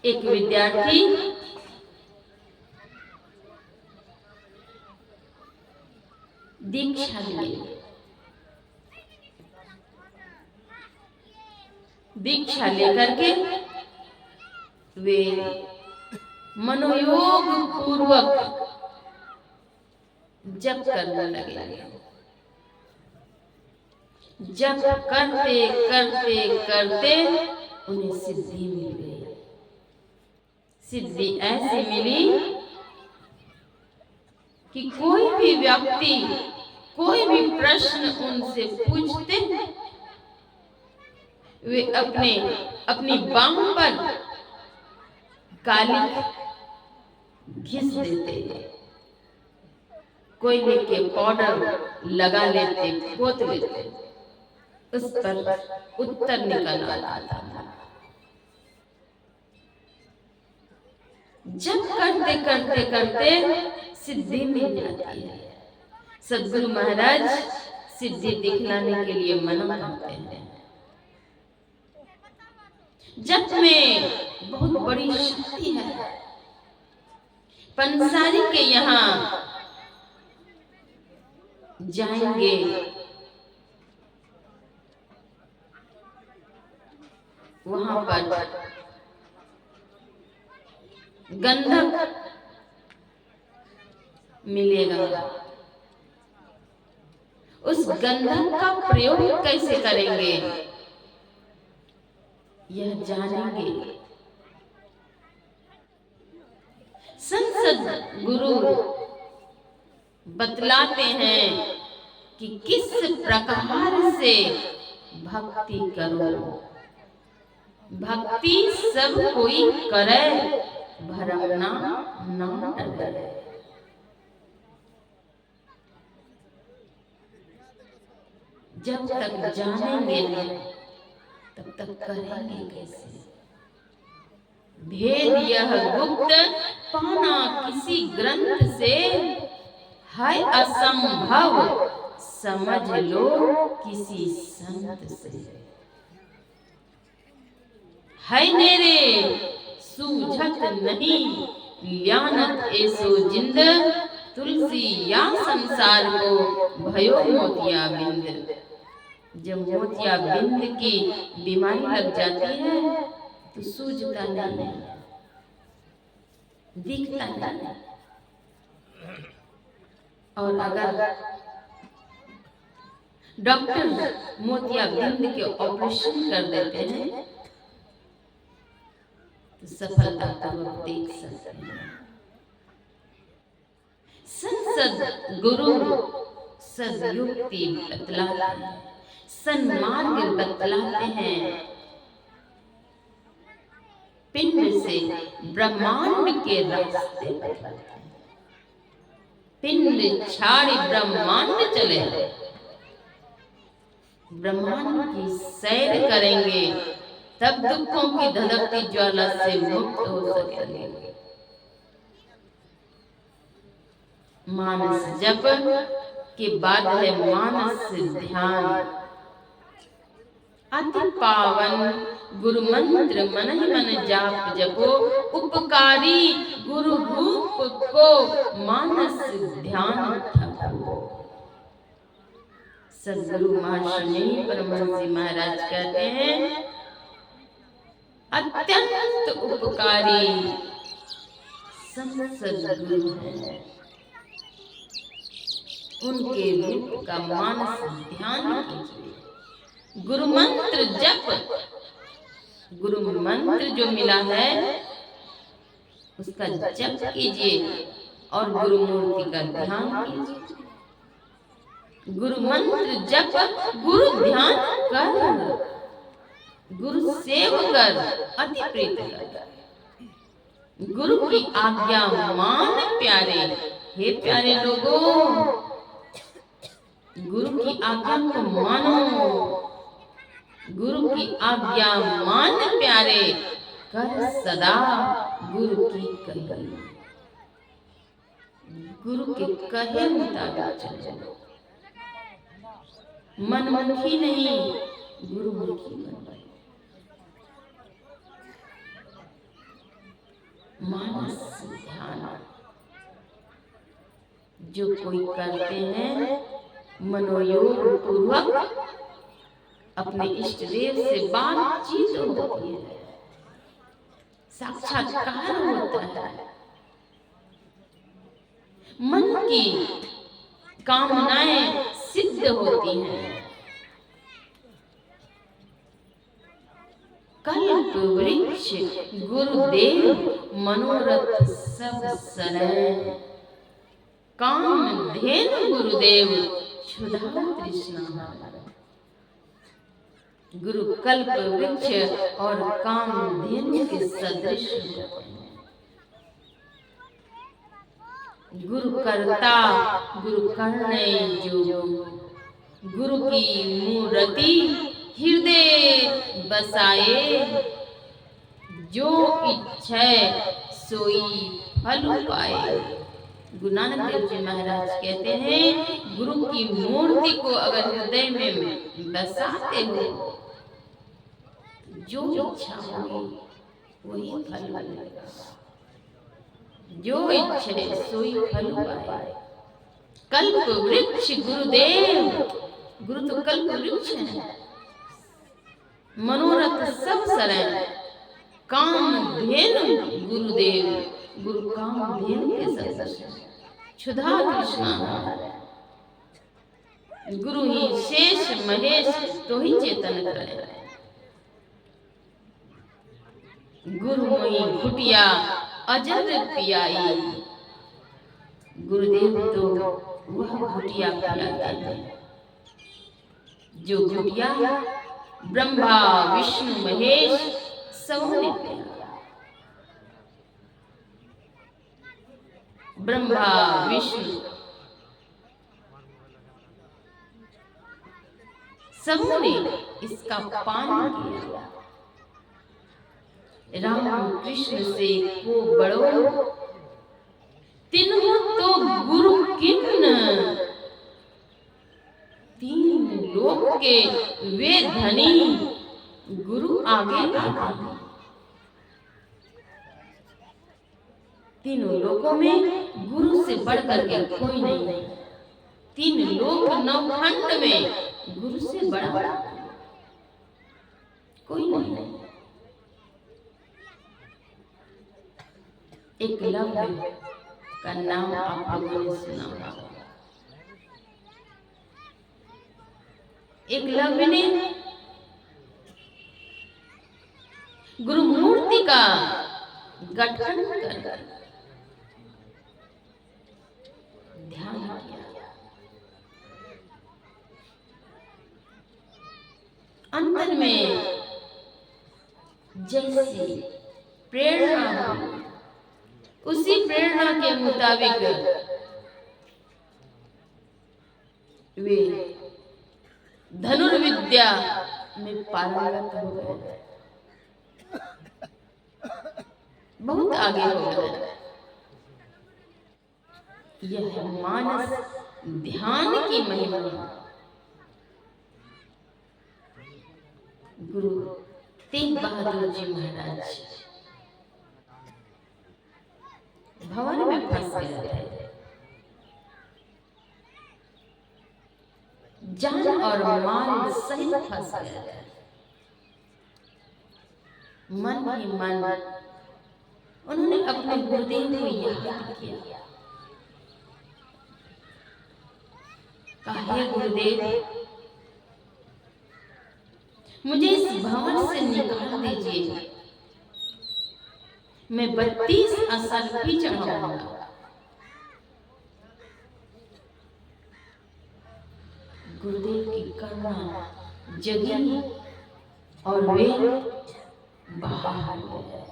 एक विद्यार्थी दीक्षा लिए, दीक्षा लेकर के वे मनोयोग पूर्वक जप करने लगे। जप करते करते करते उन्हें सिद्धि मिल गई। सिद्धि ऐसी मिली कि कोई भी व्यक्ति कोई भी प्रश्न उनसे पूछते, वे अपनी बांह पर काली घिस देते, कोयले के पाउडर लगा लेते, पोत लेते, उस पर उत्तर निकल आता था। जब करते करते करते सिद्धि मिल जाती है। सद्गुरु महाराज सिद्धि दिखलाने के लिए मना करते हैं। जप में बहुत बड़ी शक्ति है। पंसारी के यहाँ जाएंगे, वहां पर गंधक मिलेगा। उस गंधक का प्रयोग कैसे करेंगे यह जानेंगे। संत गुरु बतलाते हैं कि किस प्रकार से भक्ति करो। भक्ति सब कोई करे, भरमना ना डरे। जब तक जानेंगे तब तक करेंगे कैसे। भेद यह गुप्त पाना किसी ग्रंथ से है असंभव, समझ लो किसी संत से। है नेरे सूझत नहीं, ल्यानत ऐसो जिंद, तुलसी या संसार को भयो मोतिया बिंद। जब मोतिया बिंद की बीमारी लग जाती है तो सूझता नहीं, दिखता नहीं। और अगर डॉक्टर मोतिया बिंद के ऑपरेशन कर देते हैं तो सफलतापूर्वक देख सकते हैं। संसद गुरु सदयुक्ति बतलाते हैं, सन्मार्ग बतलाते हैं। पिंड से ब्रह्मांड के रास्ते बतलाते हैं। पिंड छाड़ी ब्रह्मांड चले, ब्रह्मांड की सैर करेंगे तब दुखों की धधकती ज्वाला से मुक्त हो सकेंगे। मानस जप के बाद है मानस ध्यान। अति पावन गुरु मंत्र मन ही मन जाप जपो, उपकारी गुरु रूप को मानस ध्यान थको। सद्गुरु महर्षि परमहंस महाराज कहते हैं, अत्यंत उपकारी सद्गुरु हैं। उनके रूप का मानस ध्यान कीजिए। गुरु मंत्र जप, गुरु मंत्र जो मिला है उसका जप कीजिए और गुरु मूर्ति का ध्यान कीजिए। गुरु मंत्र जप, गुरु ध्यान कर, गुरु सेव कर, अति प्रीत कर। गुरु की आज्ञा मान प्यारे। हे प्यारे लोगों, गुरु की आज्ञा को मानो। गुरु की आज्ञा मान प्यारे, कर सदा गुरु की कही। गुरु के कहे मुताबिक चलो। मनमुखी नहीं, गुरुमुखी बनो। मानस ध्यान जो कोई करते हैं मनोयोग पूर्वक अपने इष्ट देव से बातचीत होती है, साक्षात्कार होता है, मन की कामनाएं सिद्ध होती हैं। कल्प वृक्ष गुरुदेव मनोरथ सब सरै, काम धेनु गुरुदेव क्षुधा तृष्णा। गुरु कल्प वृक्ष और काम धेनु के सदृश होते हैं। गुरु कर्ता गुरु करने जो, गुरु की मूर्ति हृदय बसाए, जो इच्छा सोई फल पाए। गुरु नानक देव जी महाराज कहते हैं गुरु की मूर्ति को अगर हृदय में बसाते हो, जो इच्छा होगी वही फल मिलेगा, जो इच्छा सोई फल पाए। कल्प वृक्ष गुरुदेव, गुरु तो कल्प वृक्ष है, मनोरथ सब सरै, काम धेनु गुरुदेव, गुरु काम धेनु के सदृश, क्षुधा तृष्णा। गुरु ही शेष महेश तो ही चेतन करे, गुरु मोहि घुटिया अजर पियाई। गुरुदेव तो वह घुटिया पियाते हैं जो घुटिया ब्रह्मा विष्णु महेश सबों ने पिया। ब्रह्मा विष्णु सबों ने इसका पान किया। राम कृष्ण से को बड़ो, तिन्हों तो गुरु किन्न, तीन लोक के वे धनी, गुरु आगे आगे। तीनों लोकों में गुरु से बढ़कर के कोई नहीं, तीन लोक नवखंड में गुरु से बड़ा कोई नहीं। एकलव्य का नाम आप लोगों ने सुना होगा। एकलव्य ने गुरु मूर्ति का गठन कर ध्यान किया। अंतर में जैसी प्रेरणा हुई, उसी प्रेरणा के मुताबिक वे धनुर्विद्या में पारंगत हो गए, बहुत आगे हो गए। यह मानस ध्यान की महिमा। गुरु तेग बहादुर जी महाराज भवन में फंस गए थे, जान और माल सहित फंस गए थे। मन ही मन उन्होंने अपने गुरुदेव को याद किया, कहा हे गुरुदेव, मुझे इस भवन से निकाल दीजिए, मैं 32 असल्फी चढ़ाऊंगा। गुरुदेव की करुणा जगी और वे बाहर हो गए।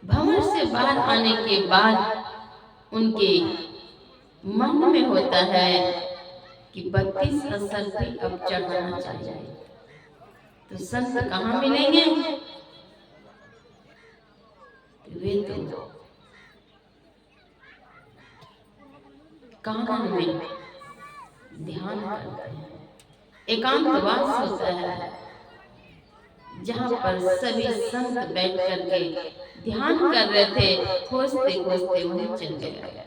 भंवर से बाहर आने के बाद उनके मन में होता है कि 32 असल्फी अब चढ़ाना चाहिए। तो संत कहाँ मिलेंगे? वे तो कानन में ध्यान करते हैं, एकांतवास होता है, जहाँ पर सभी संत बैठ करके ध्यान कर रहे थे, खोजते खोजते वहीं चल गया।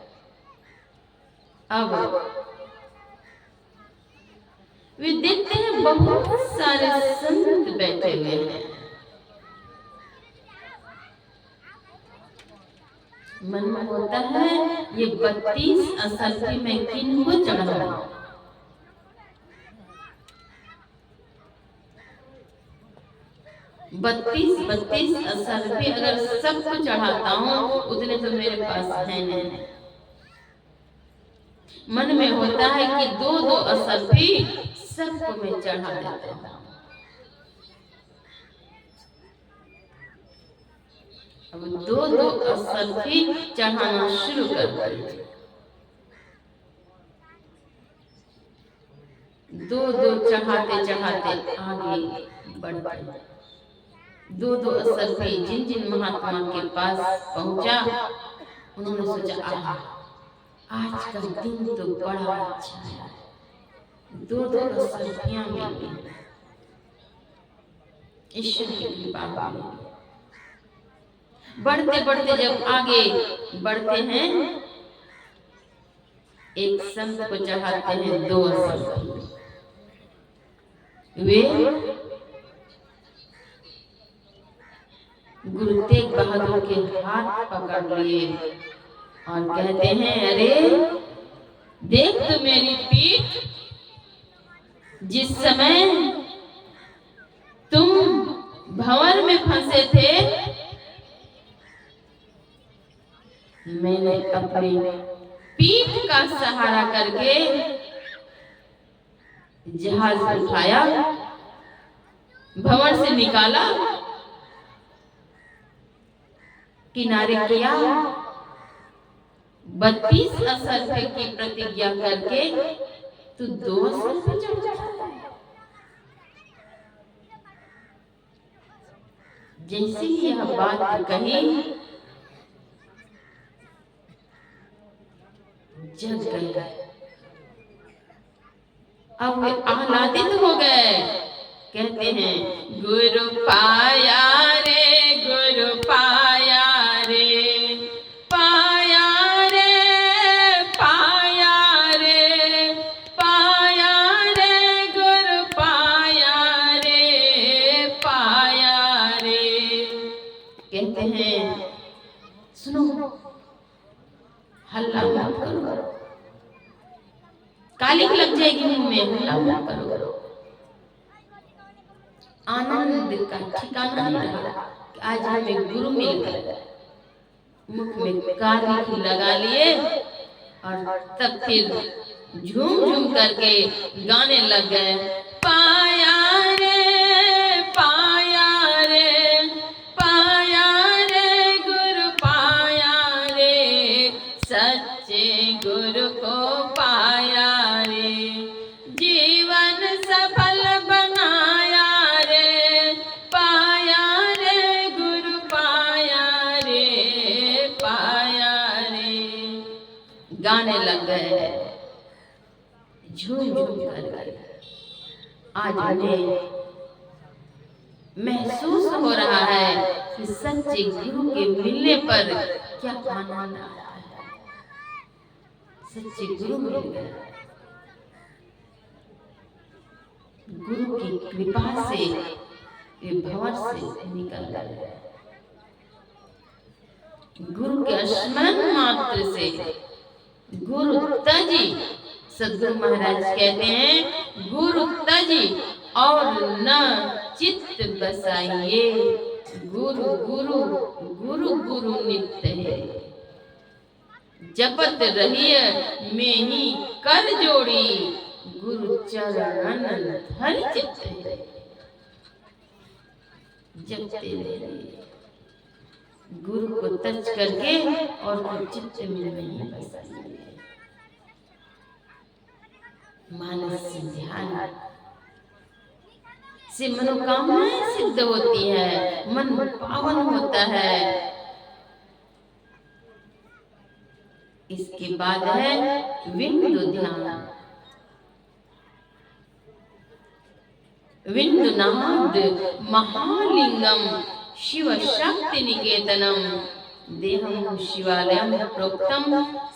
अब वे देखते हैं बहुत सारे संत बैठे हुए हैं। मन में होता है ये 32 असरफी मैं किनको चढ़ाऊं। 32 असरफी अगर सबको चढ़ाता हूँ उतने तो मेरे पास है नहीं। मन में होता है कि 2-2 असरफी सबको मैं चढ़ा देता हूँ। अब 2-2 असरफी चढ़ाना शुरू कर दिए। 2-2 चढ़ाते चढ़ाते आगे बढ़ते। 2-2 असरफी जिन जिन महात्मा के पास पहुंचा उन्होंने सोचा आहा आज का दिन तो बड़ा अच्छा है। 2-2 असरफियां मिली, ईश्वर की कृपा हुई। बढ़ते बढ़ते जब आगे बढ़ते हैं एक संत को चढ़ाते हैं 2 असरफी। वे गुरु तेग बहादुर के हाथ पकड़ लिए और कहते हैं अरे देख तो मेरी पीठ, जिस समय तुम भंवर में फंसे थे मैंने अपनी पीठ का सहारा करके जहाज उठाया, भंवर से निकाला, किनारे किया, 32 असरफी की प्रतिज्ञा करके तू 2 असरफी चढ़ जाता है। जैसे ही यह बात कही जग गए। अब वे आह्लादित हो गए। कहते हैं गुरु पाया रे, गुरु पाया रे, पाया रे, पाया रे, पाया रे, गुरु पाया रे, पाया रे। कहते हैं सुनो हल्ला मत करो, कालिक लग जाएगी मुंह में, हल्ला मत करो। आनंद का ठिकाना नहीं रहा कि आज हमें गुरु मिल गया। मुख में कालिक लगा लिए और तब फिर झूम झूम करके गाने लग गए। पाया रे, पाया रे, पाया रे, गुरु पाया रे, सच्चे गुरु को पाया रे, जीवन सफल बनाया रे, पाया रे, गुरु पाया रे, पाया रे। गाने लग गए झूम झूम कर। आज उन्हें महसूस हो रहा है कि सच्चे गुरु के मिलने पर क्या आनंद आता है। सच्चे गुरु मिल गए, गुरु की कृपा से वे भंवर से निकल गए। गुरु के स्मरण मात्र से गुरु तजी, सद्गुरु महाराज कहते हैं गुरु तजी और न चित्त बसाइए, गुरु गुरु गुरु गुरु नित्य है, जपत रहिए में ही कर जोड़ी, गुरु चरण धर चित्त है। जपते रहिए, गुरु को टच करके और चित्त में नहीं बसाइए। मानस ध्यान से मनोकामनाएं सिद्ध होती है, मन पावन होता है। इसके बाद है विंदु ध्यान। विंदुनाद महालिंगम शिव शक्ति निकेतनम देहम शिवालयम प्रोक्तम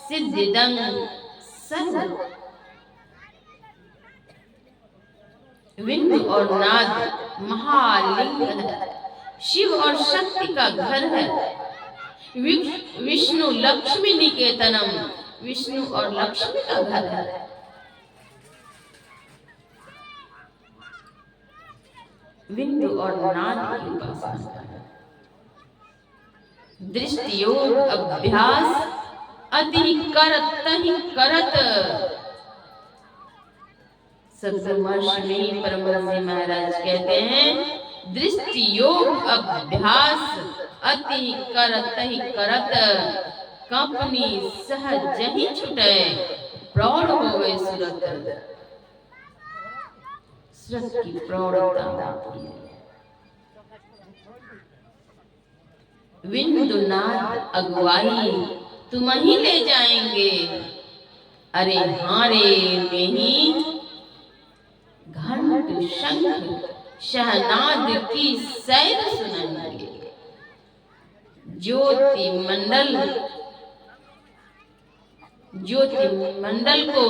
सिद्धिदं सर्व। विंध्य और नाद महालिंग है, शिव और शक्ति का घर है। विष्णु लक्ष्मी निकेतनम, विष्णु और लक्ष्मी का घर है। विंध्य और नाद की उपासना करें। दृष्टि योग अभ्यास अति करत तहि करत। सद्गुरु महर्षि परमहंस महाराज कहते हैं, दृष्टि योग अभ्यास अति करत तहि करत, कंपनी सहज ही छुटे, प्रौढ़ हो गए सुरत। सुरत की प्रौढ़ता होती है। विंध्य नाद अगुवाई तुम ही ले जाएंगे, अरे हारे में ही घंट शंख शहनाद की सैर सुनाएंगे। ज्योति मंडल को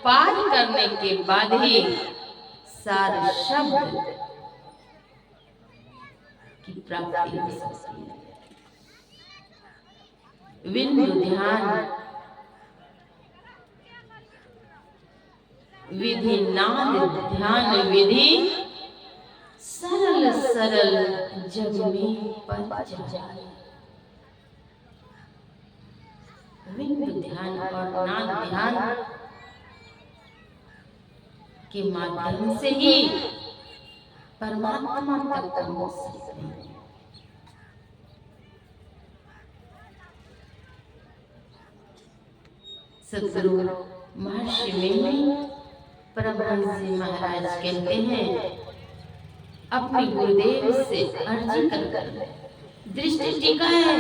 पार करने के बाद ही सार शब्द की प्राप्ति हो सकती है। विंध्य ध्यान विधि, नाद ध्यान विधि, सरल सरल जग में पच जाए। विंध्य ध्यान और नाद ध्यान के माध्यम से ही परमात्मा तक पहुंच सकते हैं। सद्गुरु महर्षि परमहंस महाराज कहते हैं, अपने गुरुदेव से अर्जी कर दृष्टि टिकाए,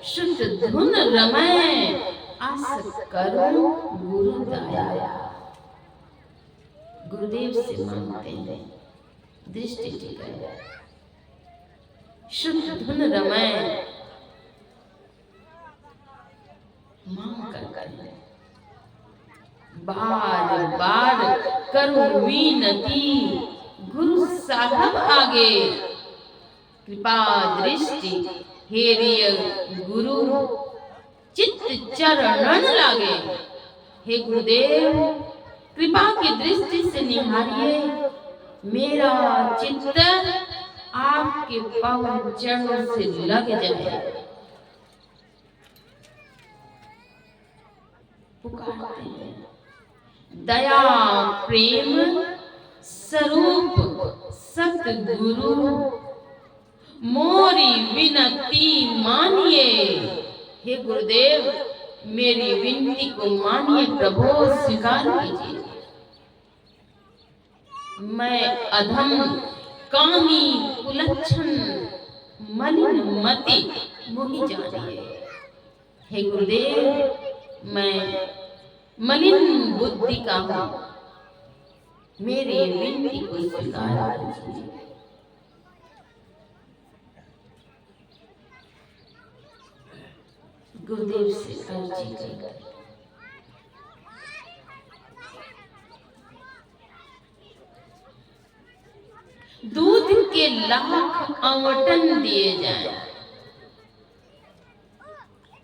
शुद्ध धुन रमाए, आस करो गुरु दाया। गुरुदेव से मांगते हैं, दृष्टि टिकाए, शुद्ध धुन रमाए, मांग कर बार बार करूं विनती, गुरु साहब आगे कृपा दृष्टि हेरिय गुरु चित्त चरणन लागे। हे गुरुदेव, कृपा की दृष्टि से निहारिए, मेरा चित्त आपके पावन चरणों से लग जाए। पुकारते हैं, दया प्रेम स्वरूप सतगुरु, मोरी विनती मानिए। हे गुरुदेव, मेरी विनती को मानिए, प्रभु स्वीकार कीजिए। मैं अधम कामी कुलच्छन मलिन मति मोहि जानिए। हे गुरुदेव, मैं मलिन बुद्धि का हूं, मेरी विनती को स्वीकार कीजिए। गुरुदेव से अर्जी कर दूध के लाख आवंटन दिए जाए।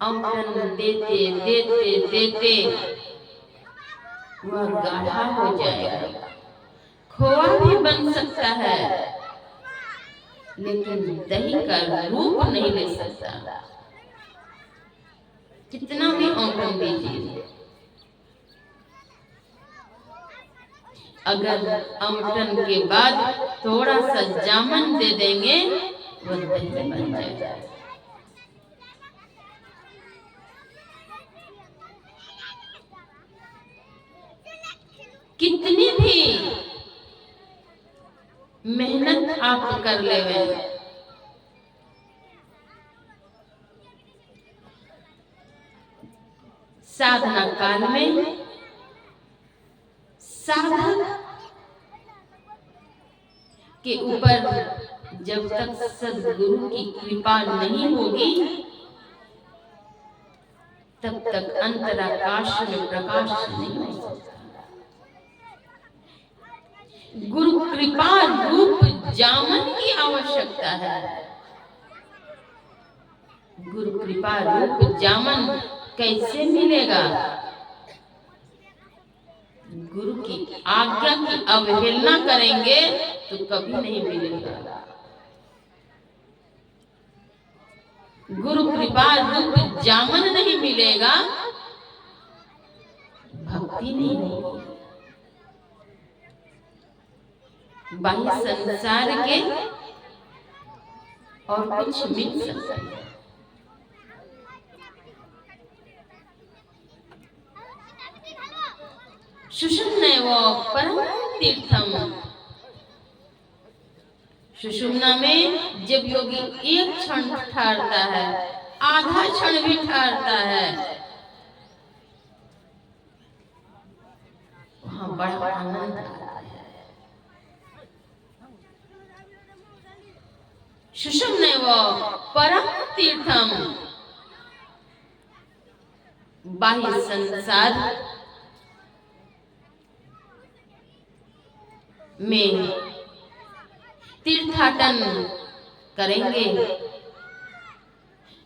आवंटन देते देते देते वह गाढ़ा हो जाएगा। खोआ भी बन सकता है, लेकिन दही का रूप नहीं ले सकता। कितना भी आवंटन दीजिए, अगर आवंटन के बाद थोड़ा सा जामन दे देंगे, वह दही बन जाएगा। कितनी भी मेहनत आप कर लेवे, साधना काल में साधक के ऊपर जब तक सद्गुरु की कृपा नहीं होगी तब तक अंतराकाश में प्रकाश नहीं हो सकता। गुरु कृपा रूप जामन की आवश्यकता है। गुरु कृपा रूप जामन कैसे मिलेगा? गुरु की आज्ञा की अवहेलना करेंगे तो कभी नहीं मिलेगा। गुरु कृपा रूप जामन नहीं मिलेगा, भक्ति नहीं होगी। बाह्य संसार के और कुछ मिल सकता है। सुषुम्नैव परम तीर्थम। सुषुम्ना में जब योगी एक क्षण ठहरता है, आधा क्षण भी ठहरता है, वहां बड़ा आनंद आता है। सुषुम्नैव परम तीर्थम। बाह्य संसार में तीर्थाटन करेंगे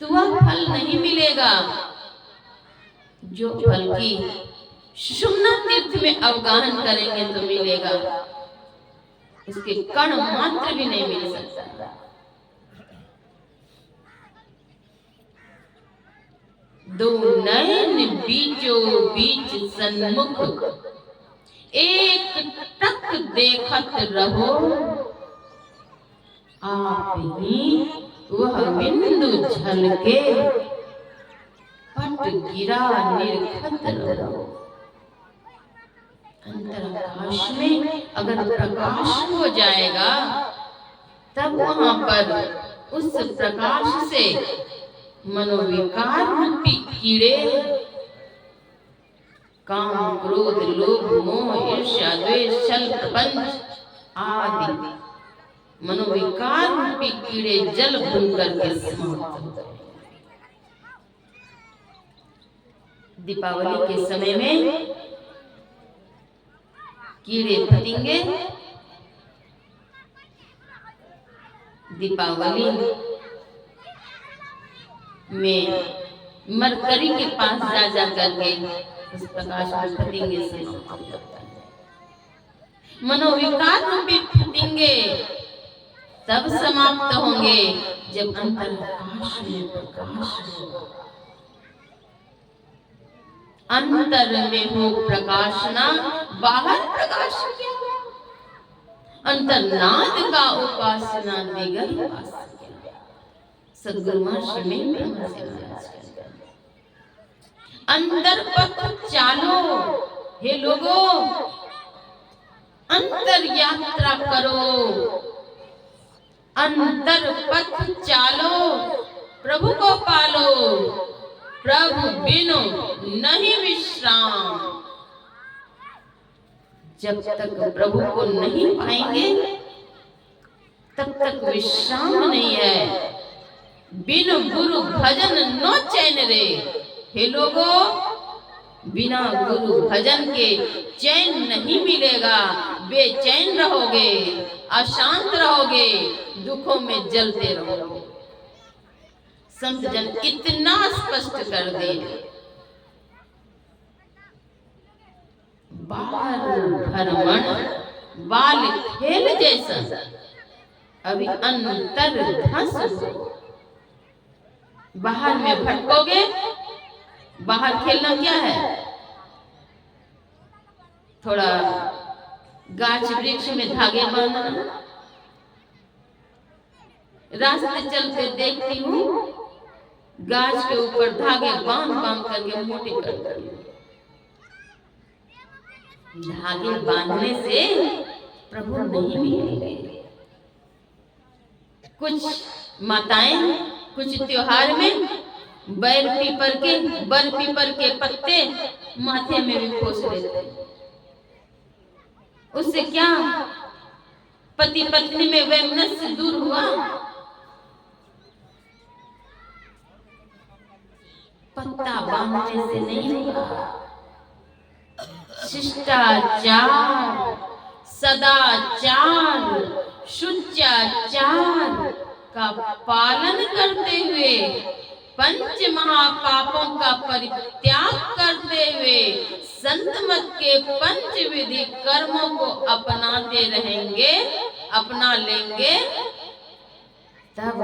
तो वह फल नहीं मिलेगा जो फल की सुषुम्ना तीर्थ में अवगाहन करेंगे तो मिलेगा। उसके कण मात्र भी नहीं मिल सकता। दो नयन बीचों बीच सन्मुख, एक टक देखत रहो, आप ही वह बिंदु झलके, पट गिरा निर्खत रहो। अंतराकाश में अगर प्रकाश हो जाएगा तब वहां पर उस प्रकाश से मनोविकार रूपी कीड़े, काम क्रोध लोभ मोह ईर्ष्या द्वेष छल प्रपंच आदि मनोविकार रूपी कीड़े जल भून करके समाप्त हो जाएंगे। दीपावली के समय में कीड़े फतिंगे दीपावली में मरकरी के पास जा करके उस प्रकाश में फतिंगे समाप्त हो जाता है। मनोविकार रूपी फतिंगे तब समाप्त होंगे जब अंतराकाश में प्रकाश होगा। अंतर में हो प्रकाशना, बाहर प्रकाश क्या? अंतर्नाद का उपासना दिगर उपासना। सद्गुरु महर्षि अंतर पथ चालो, हे लोगों अंतर यात्रा करो, अंतर पथ चालो, प्रभु को पालो, प्रभु बिनु नहीं विश्राम। जब तक प्रभु को नहीं पाएंगे तब तक विश्राम नहीं है। बिनु गुरु भजन नो चैन रे, हे लोगों बिना गुरु भजन के चैन नहीं मिलेगा। बेचैन रहोगे, अशांत रहोगे, दुखों में जलते रहोगे। संत जन इतना स्पष्ट कर दिए, बाल भ्रमण बाल खेल जैसा, अभी अंतर धस हो। बाहर में भटकोगे, बाहर खेलना क्या है? थोड़ा गाछ वृक्ष में धागे बांधना। रास्ते चलते देखती हूँ गाछ के ऊपर धागे बांध बांध करके मोटे करते हैं। धागे बांधने से प्रभु नहीं मिलेंगे। कुछ माताएं कुछ त्योहार में बर पीपर के पत्ते माथे में भी खोस लेते हैं। उससे क्या पति पत्नी में वैमनस्य दूर हुआ, पत्ता बांधने से नहीं हुआ। शिष्टाचार, सदाचार, शुचाचार का पालन करते हुए, पंच महापापों का परित्याग करते हुए, संत मत के पंच विधि कर्मों को अपनाते रहेंगे, अपना लेंगे, तब